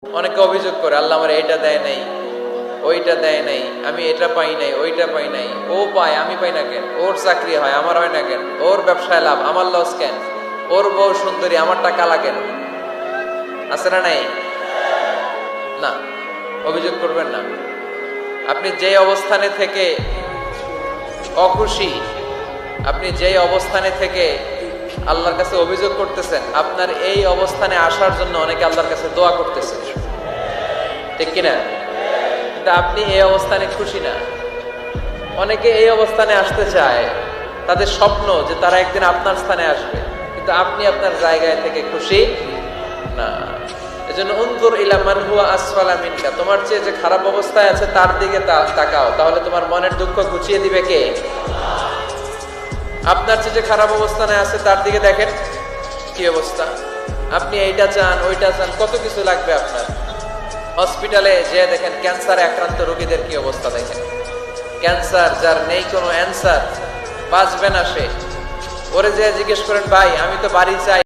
অনেকে অভিযোগ করে আল্লাহ আমার এটা দেয় নাই, ওইটা দেয় নাই, আমি এটা পাই নাই, ওইটা পাই নাই। ও পায়, আমি পাই না কেন? ওর চাকরি হয়, আমার হয় না কেন? ওর ব্যবসায় লাভ, আমার লস কেন? ওর বউ সুন্দরী, আমারটা কালা কেন? আছে না নাই? না, অভিযোগ করবেন না। আপনি যে অবস্থানে থেকে অখুশি, আপনি যেই অবস্থানে থেকে আল্লাহর কাছে অভিযোগ করতেছেন, আপনার এই অবস্থানে আসার জন্য অনেকে আল্লাহর কাছে দোয়া করতেছে, ঠিক কিনা? কিন্তু আপনি এই অবস্থানে খুশি না। অনেকে এই অবস্থানে আসতে চায়, তাদের স্বপ্ন যে তারা একদিন আপনার স্থানে আসবে, কিন্তু আপনি আপনার জায়গায় থেকে খুশি না। এজন্য উনজুর ইলা মান হুয়া আসফালা মিনকা, তোমার চেয়ে যে খারাপ অবস্থায় আছে তার দিকে তাকাও, তাহলে তোমার মনের দুঃখ ঘুচিয়ে দিবে কে? আপনার চেয়ে যে খারাপ অবস্থানে আছে তার দিকে দেখেন কি অবস্থা। আপনি এইটা চান, ওইটা চান, কত কিছু লাগবে আপনার। হসপিটালে যে দেখেন ক্যান্সারে আক্রান্ত রোগীদের কি অবস্থা দেখেন। ক্যান্সার যার নেই কোনো অ্যান্সার, বাঁচবে না সে। ওরে যে জিজ্ঞেস করেন ভাই আমি তো বাড়ি চাই,